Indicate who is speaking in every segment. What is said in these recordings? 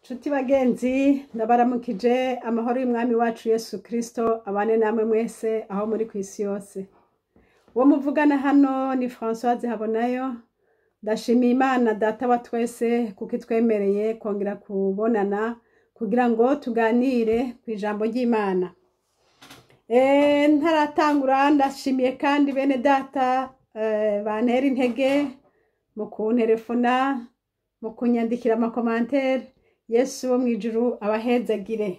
Speaker 1: Nshuti bagenzi ndabaramukije amahoro y'umwami wacu Yesu Kristo abane namwe mwese aho muri kw'isi yose. Uwo muvugana hano ni Françoise Habonayo. Ndashimiye Imana data wa twese kuko itwemereye kongera kubonana kugira ngo tuganire ku ijambo ry'Imana. Ntaratangura ndashimiye kandi bene data bantera intege mu kunterefona mu kunyandikira amakomantere. Yesu wo mwijuru abahezagire.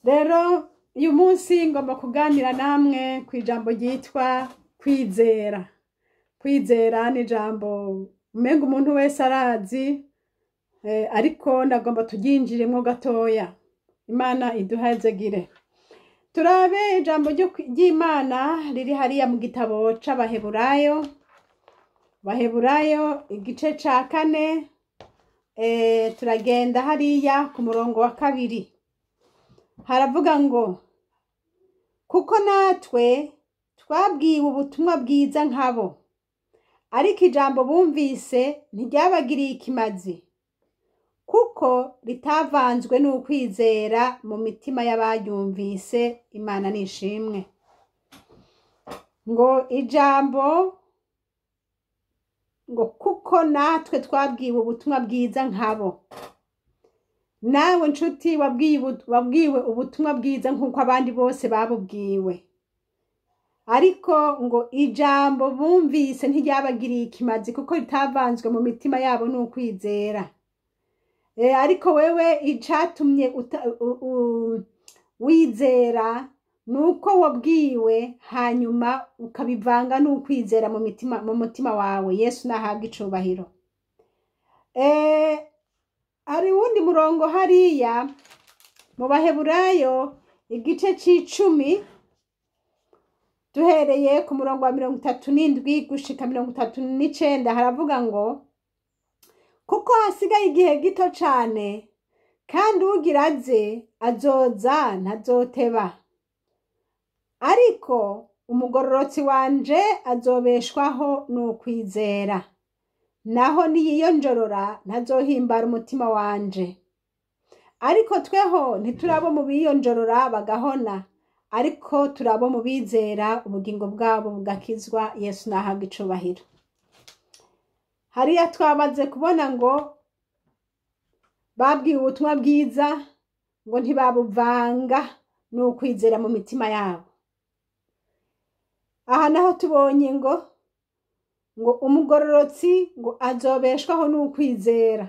Speaker 1: Rero uyu munsi ngomba kuganira namwe ku ijambo ryitwa kwizera. Kwizera ni ijambo umenga umuntu wese arazi, ariko ndagomba turyinjiremo gatoya. Imana iduhezagire. Turabe ijambo ry'Imana riri hariya mu gitabo c'Abaheburayo. Baheburayo igice ca 4. Turagenda hariya ku murongo wa 2. Haravuga ngo kuko natwe twabwiwe ubutumwa bwiza nkabo, ariko ijambo bumvise ntiryabagiriye ikimazi, kuko ritavanzwe n'ukwizera mu mitima y'abayumvise. Imana nishimwe. Ngo ijambo ngo kuko natwe twabwiwe ubutumwa bwiza nkabo. Nawe nshuti wabwiwe ubutumwa bwiza nk'uko abandi bose babubwiwe, ariko ngo ijambo bumvise ntiryabagiriye ikimazi kuko ritavanzwe mu mitima yabo n'ukwizera. Ariko wewe icatumye wizera nuko wabwiwe hanyuma ukabivanga n'ukwizera mu mutima wawe. Yesu nahabwa icubahiro. Hari wundi murongo hariya mu Baheburayo igice c'10 duhereye ku murongo wa 37 gushika 39 haravuga ngo kuko hasigaye igihe gito cane kandi ugira aze azoza ntazoteba, ariko umugororotsi wanje azobeshwaho n'ukwizera, naho niyiyonjorora ntazohimbara umutima wanje. Ariko tweho ntiturabo mu biyonjorora bagahona, ariko turabo mu bizera ubugingo bwabo bugakizwa. Yesu nahabwa icubahiro. Hariya twamaze kubona ngo babwiwe ubutumwa bwiza ngo ntibabuvanga n'ukwizera mu mitima yabo. Aha naho tubonye ngo umugororotsi ngo azobeshwaho n'ukwizera,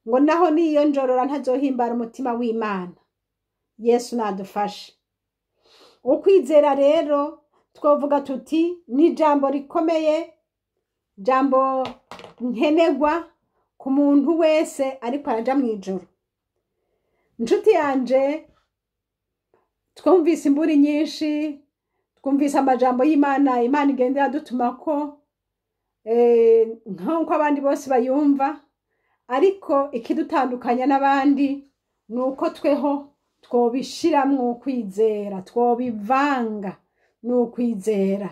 Speaker 1: ngo naho niyonjorora ntazohimbara umutima w'Imana. Yesu nadufashe. Ukwizera rero twovuga tuti ni ijambo rikomeye, jambo nkenegwa ku muntu wese ariko araja mw'ijuru. Nshuti yanje, twumvise imburi nyinshi, twumvise amajambo y'Imana, Imana igenda yadutumako nk'uko abandi bose bayumva, ariko ikidutandukanya n'abandi nuko tweho twobishiramwo kwizera, twobivanga n'ukwizera.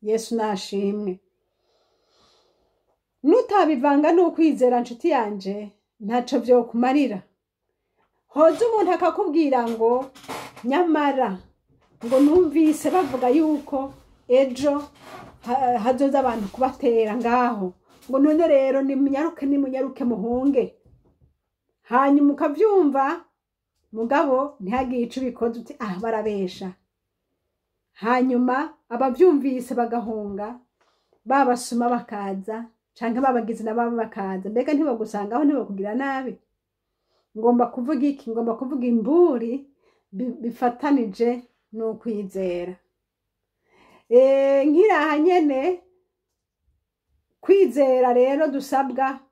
Speaker 1: Yesu nashimwe. Nutabivanga n'ukwizera nshuti yanje ntaco vyokumarira. Hoza umuntu akakubwira ngo nyamara ngo numvise bavuga yuko ejo hazoza abantu kubatera ngaho, ngo none rero nimunyaruke muhunge. Hanyuma ukavyumva mugabo ntihagire ico bikoze, uti barabesha. Hanyuma abavyumvise bagahunga, babasuma bakaza canke babagize nababo bakaza, mbega ntibagusangaho ntibakugira nabi. Ngomba kuvuga iki? Ngomba kuvuga imburi bifatanije n'ukwizera. Nkiraha nyene kwizera rero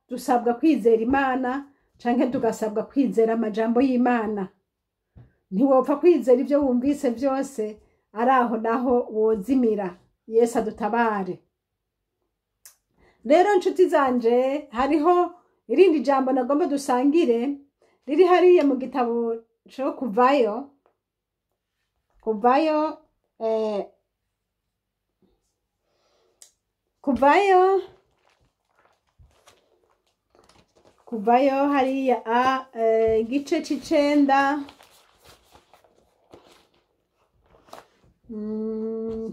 Speaker 1: dusabwa kwizera Imana canke tugasabwa kwizera amajambo y'Imana. Ntiwopfa kwizera ivyo wumvise vyose, araho naho wozimira. Yesu adutabare. Rero nshuti zanje, hariho irindi jambo nagomba dusangire riri hariya mu gitabo co Kuvayo. kuvayo hariya igice c'icenda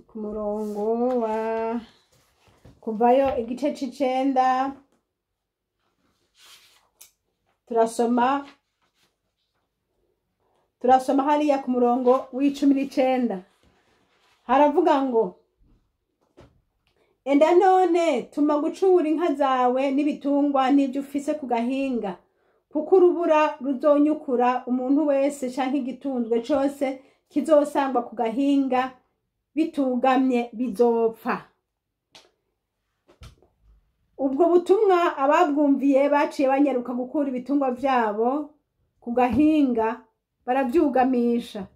Speaker 1: ku murongo wa kuvayo igice c'icenda turasoma hariya ku murongo w'19 haravuga ngo enda none tuma gucura inka zawe n'ibitungwa n'ibyo ufise ku gahinga kuko urubura ruzonyukura umuntu wese canke igitunzwe cose kizosangwa ku gahinga bitugamye bizopfa. Ubwo butumwa ababwumviye baciye banyaruka gukura ibitungwa vyabo ku gahinga baravyugamisha.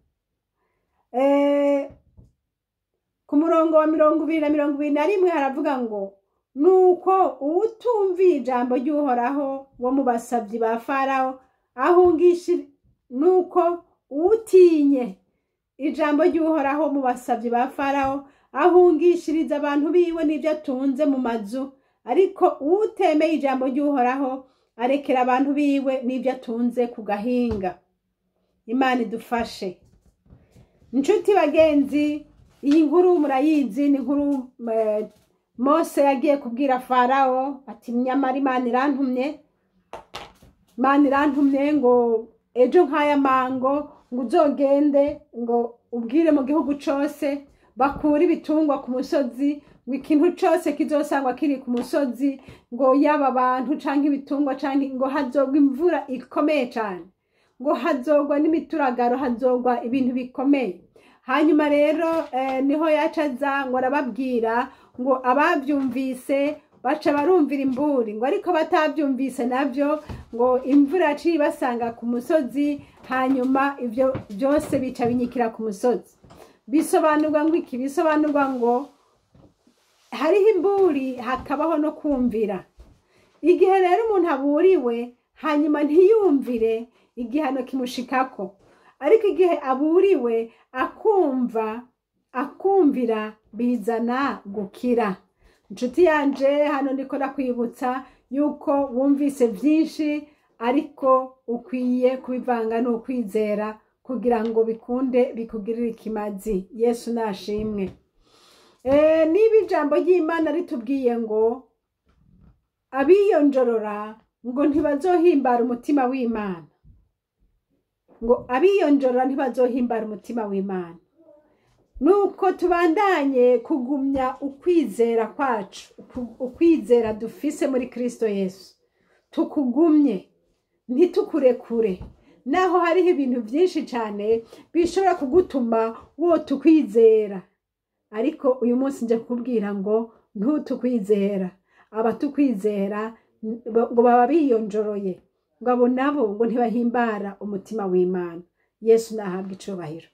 Speaker 1: Ku murongo wa 221 haravuga ngo nuko uwutumviye ijambo ry'Uhoraho wo mu basavyi ba Farawo ahungishi nuko uwutinye ijambo ry'Uhoraho mu basavyi ba Farawo ahungishiriza abantu biwe n'ibyo atunze mu mazu, ariko utemeye ijambo ry'Uhoraho arekera abantu biwe n'ibyo atunze ku gahinga. Imana idufashe. Inshuti bagenzi, iyi nkuru murayizi, ni nkuru Mose yagiye kubwira Farawo ati nyamara Imana irantumye ngo ejo nk'aya mango ngo uzogende ngo ubwire mu gihugu cose bakura ibitungwa ku musozi, ngo ikintu cose kizosangwa kiri ku musozi, ngo yaba abantu canke ibitungwa canke ngo hazogwa imvura ikomeye cane, ngo hazogwa n'imituragaro, hazogwa ibintu bikomeye. Hanyuma rero niho yacaza ngo arababwira ngo abavyumvise baca barumvira imburi, ngo ariko batavyumvise navyo ngo imvura yaciye basanga ku musozi, hanyuma ivyo byose bica binyikira ku musozi. Bisobanurwa ngo iki? Bisobanurwa ngo hariho imburi hakabaho no kumvira. Igihe rero umuntu aburiwe hanyuma ntiyumvire, igihano kimushikako. Ariko igihe aburiwe akumvira bizana gukira. Inshuti yanje, hano ndiko ndakwibutsa yuko wumvise vyinshi, ariko ukwiye kubivanga no kwizera kugira ngo bikunde bikugirire ikimazi. Yesu nashimwe. Niba ijambo ry'Imana ritubwiye ngo abiyonjorora ngo ntibazohimbara umutima w'Imana, ngo abiyonjorora ntibazohimbara umutima w'Imana, nuko tubandanye kugumya ukwizera kwacu, ukwizera dufise muri Kristo Yesu, tukugumye ntitukurekure. Naho hariho ibintu byinshi cyane bishobora kugutuma wo tukwizera, ariko uyu munsi nje kubwira ngo ntutukwizera. Abatukwizera ngo baba biyonjoroye, ngo abo nabo ngo ntibahimbara umutima w'Imana. Yesu nahabwa icubahiro.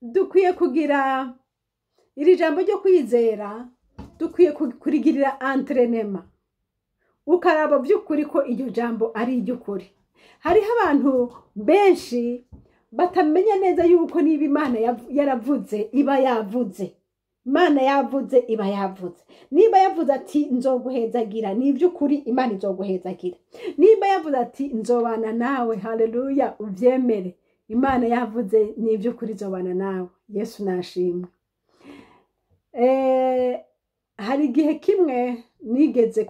Speaker 1: Dukwiye kugira iri jambo ryo kwizera, dukwiye kurigirira entraînement, ukaraba by'ukuri ko iryo jambo ari iry'ukuri. Hariho abantu benshi batamenya neza yuko niba Imana yaravuze iba yavuze. Imana yavuze iba yavuze. Niba yavuze ati nzoguhezagira, ni iby'ukuri Imana izoguhezagira. Niba yavuze ati nzobana nawe, haleluya, uvyemere. Imana yavuze ni iby'ukuri izobana nawe. Yesu nashimwe. Hari igihe kimwe nigeze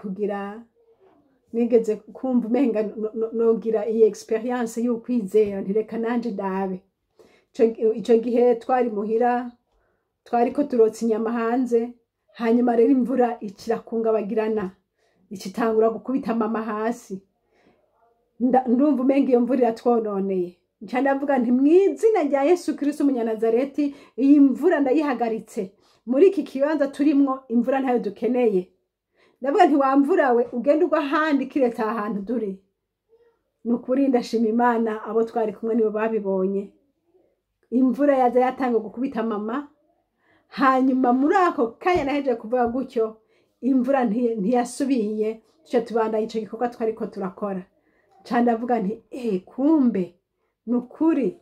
Speaker 1: kumva umenga nogira iyi experience y'ukwizera, ntireka nanje ndabe. Ico gihe twari muhira, twariko turotsa inyama hanze, hanyuma rero imvura ikirakungabagirana, ikitangura gukubita mama hasi. Ndumva umenga iyo mvura iratwononeye. Nca ndavuga nti mw'izina rya Yesu Kristo umunyanazareti, iyi mvura ndayihagaritse. Muri iki kibanza turimwo imvura ntayo dukeneye. Ndavuga nti wa mvura we ugenda ugwa ahandi kiretse ahantu turi. Nukuri ndashima Imana, abo twari kumwe nibo babibonye. Imvura yaza yatanga gukubita mama, hanyuma muri ako kanya naheje kuvuga gutyo, imvura ntiyasubiye, tuca tubandanya ico gikorwa twariko turakora. Ca ndavuga nti kumbe nukuri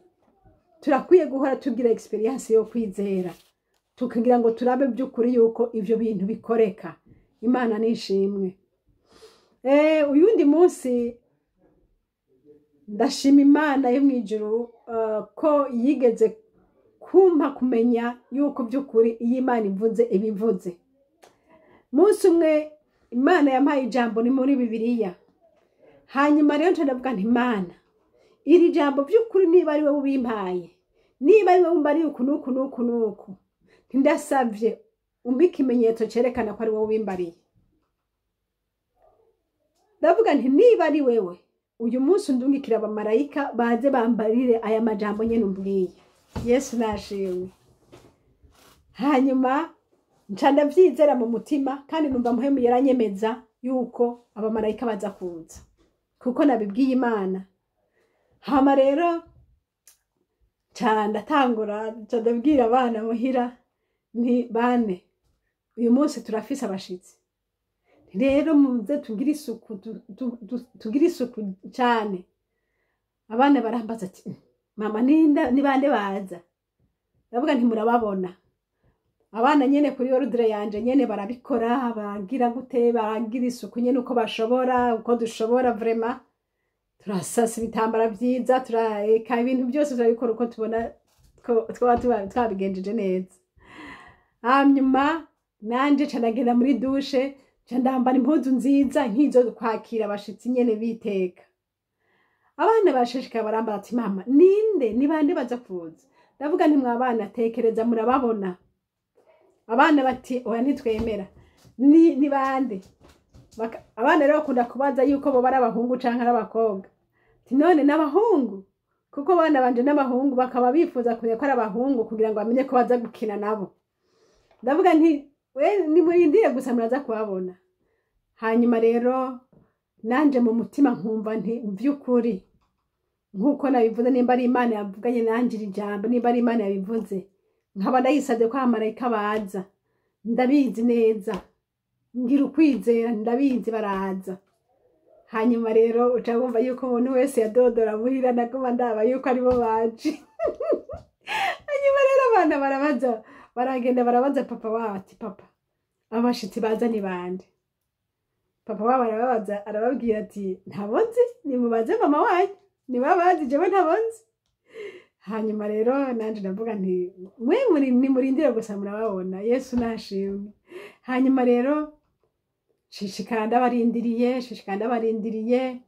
Speaker 1: turakwiye guhora tugira experience yo kwizera, tukagira ngo turabe by'ukuri yuko ivyo bintu bikoreka. Imana nishimwe. uyundi munsi ndashima Imana yo mwijuru ko yigeze kumpa kumenya yuko by'ukuri iyo Imana ivuze ibivuze. Munsi umwe Imana yampaye ijambo ni muri Bibiliya. Hanyuma rero ndavuga nti Imana, iri jambo by'ukuri niba ari wowe ubimpaye, niba ari wowe umbariye uku nuku nuku nuku, ndasavye umpe ikimenyetso cerekana ko ari wowe ubimbariye. Ndavuga nti niba ari wewe, uyu munsi undungikira abamarayika baze bambarire aya majambo nyene umbwiye. Yesu nashimwe. Hanyuma nca ndavyizera mu mutima kandi numva muhemu yaranyemeza yuko abamarayika baza kuza, kuko nabibwiye Imana. Hama rero nca ndatangura ndabwira abana muhira nti bane, uyu munsi turafise abashitsi, rero muze tugire isuku cyane. Abana barambaza ati mama ni bande baza? Ndavuga nti murababona. Abana nyene kuri ordre yanje nyene barabikora, bagira gute, bagira isuku nyene uko bashobora, uko dushobora. Vraiment turasasa ibitambara byiza, turareka ibintu byose turabikora uko tubona twabigenjeje neza. Hanyuma nanje canagenda muri douche, ndambara impuzu nziza nkizo kwakira abashitsi nyene biteka. Abana bashishika barambara ati mama ni bande baza kuza? Ndavuga nti mwabana tekereza murababona. Abana bati oya ntitwemera. Ni bande? Abana rero bakunda kubaza yuko bo bari abahungu canke ari abakobwa. Ati none n'abahungu, kuko abana banje n'abahungu bakaba bifuza kumenya ko ari abahungu kugira ngo bamenye ko baza gukina nabo. Ndavuga nti ni murindire gusa muraza kubabona. Hanyuma rero nanje mu mutima nkumva nti by'ukuri nkuko nabivuze, nimba ari Imana yavuganye nanje iri jambo, nimba ari Imana yabivuze, nkaba ndayisabye ko abamarayika baza. Ndabizi neza, ngira ukwizera, ndabizi baraza. Hanyuma rero uca wumva yuko umuntu wese yadodora muhira, naguma ndaba yuko aribo baje. Hanyuma rero abana baragenda barabaza papa wabo ati papa, abashitsi baza ni bande? Papa wabo arababaza, arababwira ati ntabonzi, nimubaze mama wanyu, niba bazi jewe ntabonzi. Hanyuma rero nanje ndavuga nti mwe ni murindire gusa murababona. Yesu nashimwe. Hanyuma rero shishikara ndabarindiriye.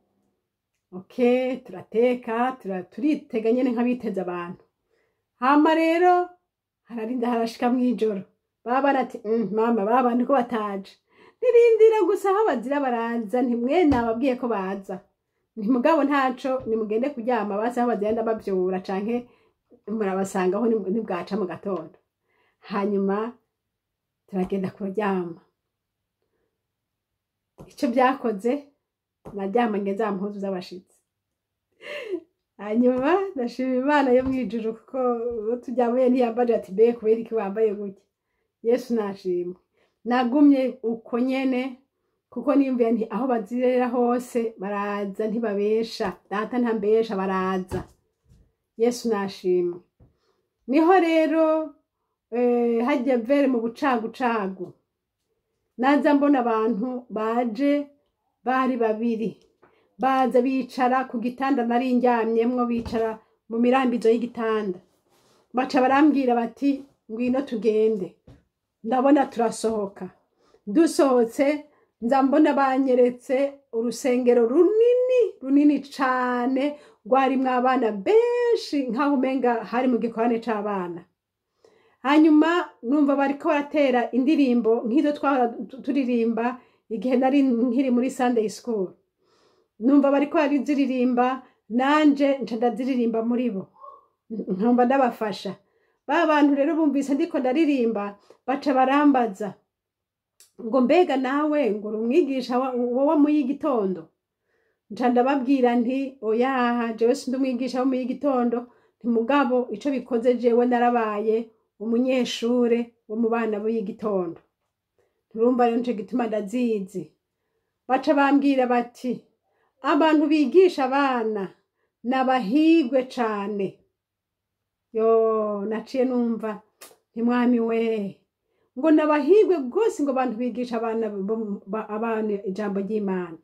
Speaker 1: Okay, turateka, turitega nyene nk'abiteza abantu. Hama rero harashika mwijoro. Baba ati mama baba ndiko bataje. Nirindira gusa aho bazira baraza, ntimwe nababwiye ko baza. Ntimugabo ntaco, nimugende kuryama basi aho bagenda bavyura canke murabasangaho nibwaca mu gatondo. Hanyuma turagenda kuryama. Ico byakoze naryama ngeza mpuzu z'abashitsi. Hanyuma ndashima Imana yo mwijuru kuko turyamaye ntiyambaje ati be kubera iki wambaye gutya. Yesu nashimwe. Nagumye uko nyene kuko nimvuye nti aho bazirera hose baraza, ntibabesha. Data ntambesha, baraza. Yesu nashimwe. Niho rero hajya vere mu bucagucagu naza mbona abantu baje bari babiri, baza bicara ku gitanda nari njyamyemwo, bicara mu mirambizo y'igitanda. Baca barambwira bati ngwino tugende. Ndabona turasohoka. Dusohotse nza mbona banyeretse urusengero runini cane, rwarimwo abana benshi nkaho umenga hari mu gikorane c'abana. Hanyuma numva bariko baratera indirimbo nk'izo turirimba igihe nari nkiri muri Sunday school. Numva bariko bariziririmba, nanje nca ndaziririmba muri bo, nkumva ndabafasha. Ba bantu rero bumvise ndiko ndaririmba baca barambaza ngo mbega nawe ngo umwigisha wowe mu y'igitondo? Nca ndababwira nti oya jewe sindi umwigisha wo mu y'igitondo, ntimugabo ico bikoze jewe narabaye umunyeshure wo mu bana bo y'igitondo. Turumva rero nco gituma ndazizi. Baca bambwira bati abantu bigisha abana nabahigwe cane. Yo naciye numva ntimwami we ngo nabahigwe gose ngo abantu bigisha abana ijambo ry'Imana.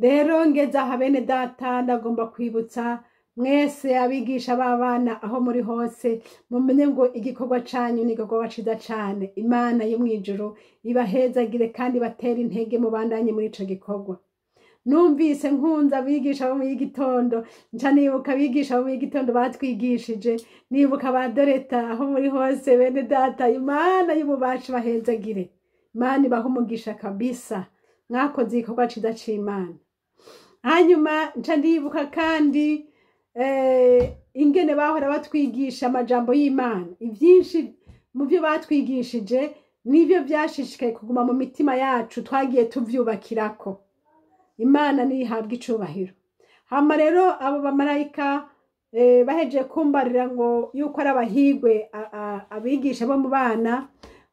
Speaker 1: rero ngeze aha bene data ndagomba kwibutsa mwese abigisha b'abana aho muri hose mumenye ngo igikorwa canyu ni igikorwa ciza cane. Imana yo mw'ijuru ibahezagire kandi batera intege mubandanye muri ico gikorwa. Numvise nkunze abigisha bo mu gitondo, nca nibuka abigisha bo mu gitondo batwigishije, nibuka ba Doreta aho muri hose bene data. Imana y'ububasha bahezagire, Imana ibahe umugisha kabisa, mwakoze igikorwa ciza c'Imana. Hanyuma nca ndibuka kandi ingene bahora batwigisha amajambo y'Imana. Ivyinshi mu byo batwigishije nivyo vyashishikaye kuguma mu mitima yacu, twagiye tuvyubakirako. Imana nihabwa icubahiro. Hama rero abo bamarayika baheje kumbarira ngo yuko ari abahigwe abigisha bo mu bana,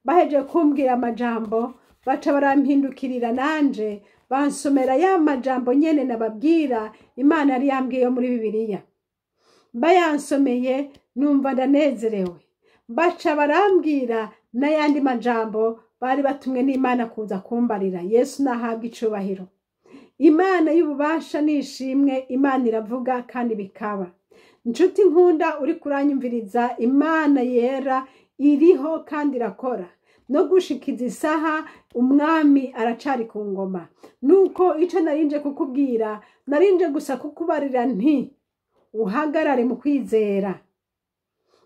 Speaker 1: baheje kumbwira amajambo, baca barampindukirira nanje bansomera ya majambo nyene nababwira Imana yari yambwiye yo muri Bibiliya. Bayansomeye numva ndanezerewe, baca barambwira n'ayandi majambo bari batumwe n'Imana kuza kumbarira. Yesu nahabwa icubahiro. Imana y'ububasha nishimwe, Imana iravuga kandi bikaba. Nshuti nkunda uri kuranyumviriza, Imana yera iriho kandi irakora. No gushikiza isaha umwami aracari ku ngoma. Nuko ico narinje kukubwira, narinje gusa kukubarira nti uhagarare mu kwizera.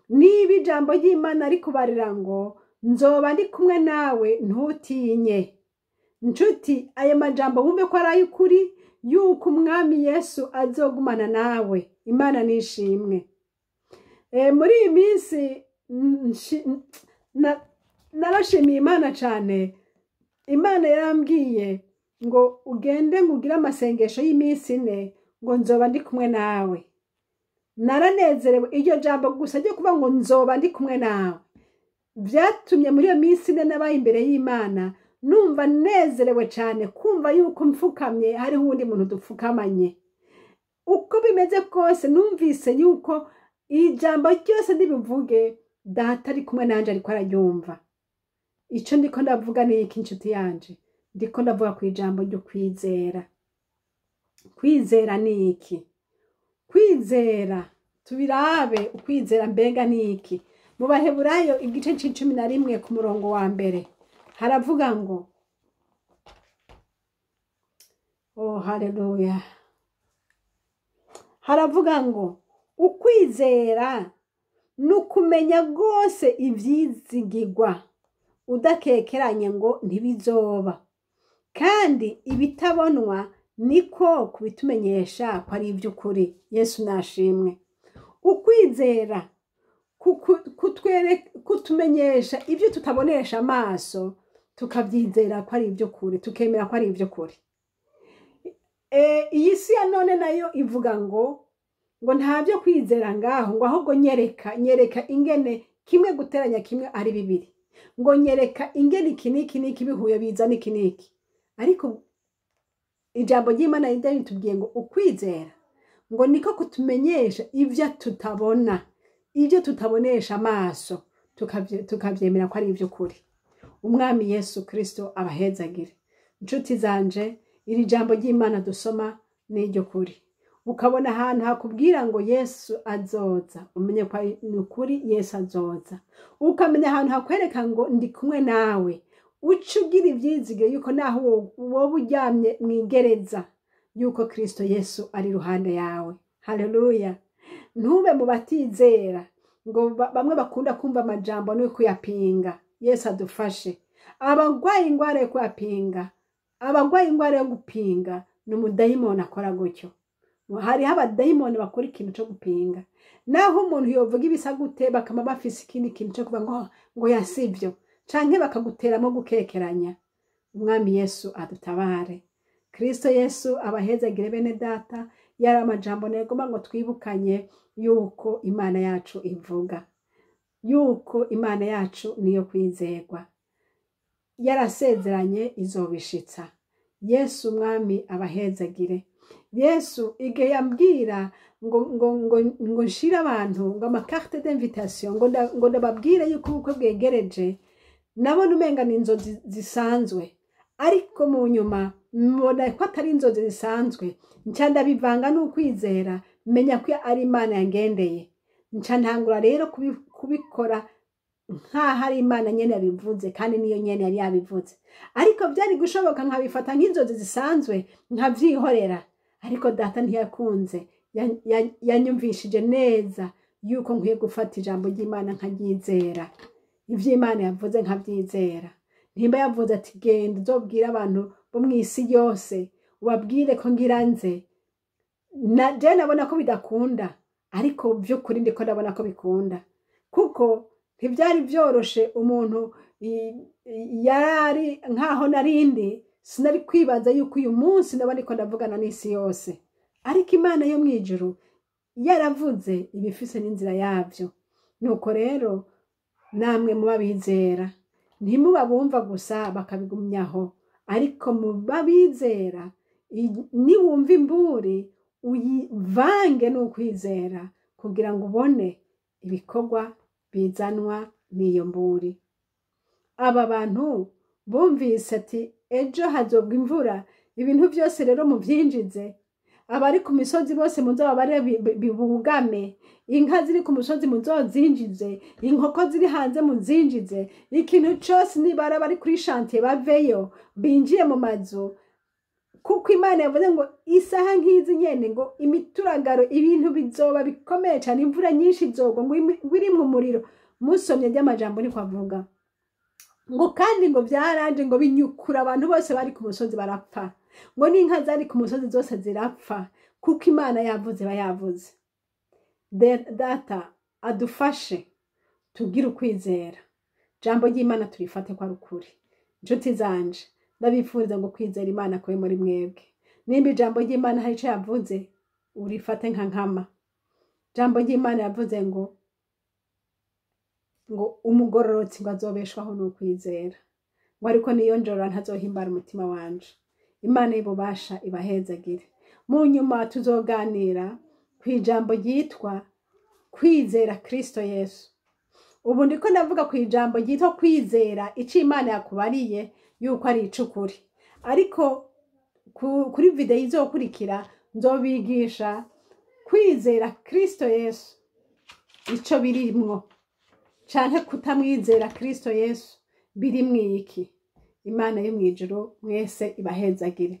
Speaker 1: Niba ijambo ry'Imana rikubarira ngo nzoba ndi kumwe nawe ntutinye. Nshuti, aya majambo wumve ko ari ay'ukuri, yuko umwami Yesu azogumana nawe. Imana nishimwe. Muri iyi minsi narashimiye Imana cane. Imana yarambwiye ngo ugende ngugire amasengesho y'iminsi 4 ngo nzoba ndi kumwe nawe. Naranezerewe. Iryo jambo gusa ryo kuba ngo nzoba ndi kumwe nawe vyatumye muri iyo minsi 4 nabaye imbere y'Imana numva nezerewe cane, kumva yuko mfukamye hari uwundi muntu dupfukamanye. Uko bimeze kose numvise yuko ijambo ryose ndibivuge data ari kumwe nanje ariko araryumva. Ico ndiko ndavuga ni iki nshuti yanje? Ndiko ndavuga ku ijambo ryo kwizera. Kwizera ni iki? Kwizera tubirabe, ukwizera mbega ni iki? Mu Baheburayo igice c'11 ku murongo wa mbere haravuga ngo, oh haleluya, haravuga ngo ukwizera nukumenya gose ivyizigirwa, udakekeranye ngo ntibizoba, kandi ibitabonwa niko kubitumenyesha ko ari ivy'ukuri. Yesu nashimwe. Ukwizera kutumenyesha ivyo tutabonesha amaso, tukavyizera ko ari ivy'ukuri, tukemera ko ari ivy'ukuri. Iyi si ya none nayo ivuga ngo ntavyo kwizera ngaho, ngo ahubwo nyereka ingene kimwe guteranya kimwe ari 2, ngo nyereka ingene iki n'iki bihuye bizana iki n'iki. Ariko ijambo ry'Imana ritubwiye ngo ukwizera ngo niko kutumenyesha ivyo tutabona, ivyo tutabonesha amaso, tukavyemera ko ari ivy'ukuri. Umwami Yesu Kristo abahezagire. Nshuti zanje, iri jambo ry'Imana dusoma ni iryo kuri. Ukabona ahantu hakubwira ngo Yesu azoza, umenye ko ni ukuri Yesu azoza. Ukamenya ahantu hakwereka ngo ndi kumwe nawe, ucugira ivyizige yuko naho wowe uryamye mwigereza yuko Kristo Yesu ari ruhande yawe. Haleluya. Ntube mu batizera ngo bamwe bakunda kumva amajambo no kuyapinga. Yesu adufashe. Abagwaye ingwara yo kuyapinga, abagwaye ingwara yo gupinga, n'umudayimoni akora gutyo. Hari abadayimoni bakora ikintu cyo gupinga. Naho umuntu yovuga ibisa gute bakama bafise ikindi kintu cyo kuba ngo yasivyo, canke bakaguteramo gukekeranya. Umwami Yesu adutabare. Kristo Yesu abahezagire bene data. Yari amajambo negomba ngo twibukanye yuko Imana yacu ivuga, yuko Imana yacu niyo kwizerwa. Yarasezeranye izobishitsa. Yesu umwami abahezagire. Yesu igihe yambwira ngo nshira abantu ngo amakarte d'invitation ngo ndababwire yuko ubukwe bwegereje, nabona umenga ni inzozi zisanzwe, ariko mu nyuma mbona ko atari inzozi zisanzwe, nca ndabivanga n'ukwizera menya ko ari Imana yangendeye, nca ntangura rero kubikora nk'aho ari Imana nyene yabivuze, kandi niyo nyene yari yabivuze. Ariko byari gushoboka nkabifata nk'inzozi zisanzwe nkavyihorera, ariko data ntiyakunze, yanyumvishije neza yuko nkwiye gufata ijambo ry'Imana nkaryizera, ivyo Imana yavuze nkavyizera. Nimba yavuze ati genda uzobwira abantu bo mw'isi yose ubabwire ko ngira nze, je nabona ko bidakunda, ariko vy'ukuri ndiko ndabona ko bikunda, kuko ntivyari vyoroshe. Umuntu yarari nkaho narindi, sinari kwibaza yuko uyu munsi ndaba ndiko ndavugana n'isi yose, ariko Imana yo mwijuru yaravuze ibifise n'inzira yavyo. Nuko rero namwe muba bizera, ntimuba bumva gusa bakabigumyaho, ariko muba bizera, niwumva imburi uyivange n'ukwizera kugira ngo ubone ibikorwa bizanwa n'iyo mburi. Aba bantu bumvise ati ejo hazobwa imvura, ibintu byose rero muvyinjize, abari ku misozi bose muzoba bare bibugame, inka ziri ku musozi muzozinjize, inkoko ziri hanze muzinjize, ikintu cyose nibara bari kuri shantiye baveyo binjiye mu mazu, kuko Imana yavuze ngo isaha nk'izi nyene ngo imituragaro, ibintu bizoba bikomeye cyane, imvura nyinshi izogwa, ngo biri mu muriro. Musomye ry'amajambo niko avuga ngo kandi ngo byaraje ngo binyukura abantu bose bari ku musozi barapfa, ngo n'inka zari ku musozi zose zirapfa, kuko Imana yavuze bayavuze. Data adufashe tugire ukwizera, jambo ry'Imana turifate ko ari ukuri. Inshuti zanje, ndabifuriza ngo kwizera Imana kube muri mwebwe. Nimba ijambo ry'Imana hari ico yavuze, urifate nka nkama. Jambo ry'Imana yavuze ngo umugororotsi ngo azobeshwaho n'ukwizera, ngo ariko niyo njora ntazohimbara umutima wanje. Imana y'ububasha ibahezagire. Mu nyuma tuzoganira ku ijambo ryitwa kwizera Kristo Yesu. Ubu ndiko ndavuga ku ijambo ryitwa kwizera ico Imana yakubariye yuko ari icukuri, ariko kuri video izokurikira nzobigisha kwizera Kristo Yesu ico birimwo, canke kutamwizera Kristo Yesu birimwo iki. Imana yo mwijuru mwese ibahezagire.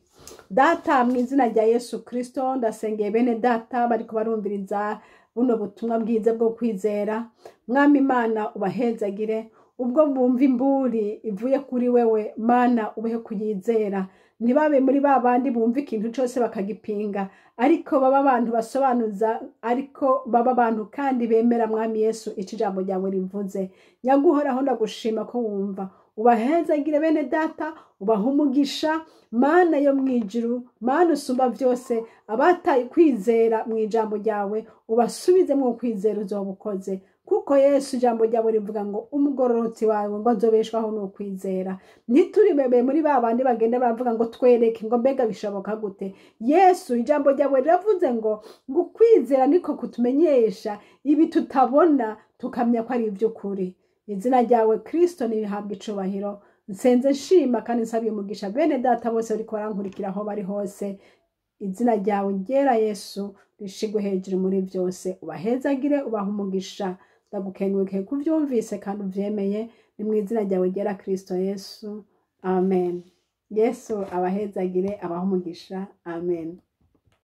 Speaker 1: Data, mu izina rya Yesu Kristo ndasengeye bene data bariko barumviriza buno butumwa bwiza bwo kwizera. Mwami Imana ubahezagire, ubwo bumva imburi ivuye kuri wewe Mana ubehe kuyizera, ntibabe muri babandi bumva ikintu cyose bakagipinga, ariko baba abantu basobanuza, ariko baba abantu kandi bemera Mwami Yesu ico ijambo ryawe rivuze. Nyaguhoraho ndagushima ko wumva, ubahezagire bene data, ubaha umugisha. Mana yo mwijuru, Mana usumba vyose, abataye kwizera mu ijambo ryawe ubasubize mu kwizera uzobukoze, kuko Yesu ijambo ryawe rivuga ngo umugororotsi wawe ngo azobeshwaho n'ukwizera. Ntituri bebe muri babandi bagenda baravuga ngo twereke, ngo mbega bishoboka gute. Yesu ijambo ryawe riravuze ngo kwizera niko kutumenyesha ibi tutabona, tukamenya ko ari ivy'ukuri. Izina ryawe Kristo nibihabwa icubahiro. Nsenze nshima kandi nsabiye umugisha bene data bose bariko barankurikira aho bari hose. Izina ryawe ryera Yesu rishigwe hejuru muri byose. Ubahezagire, ubaha umugisha. Ndagukengurukiye kuvyumvise kandi uvyemeye, ni mu izina ryawe ryera Kristo Yesu. Amen. Yesu abahezagire, abaha umugisha. Amen.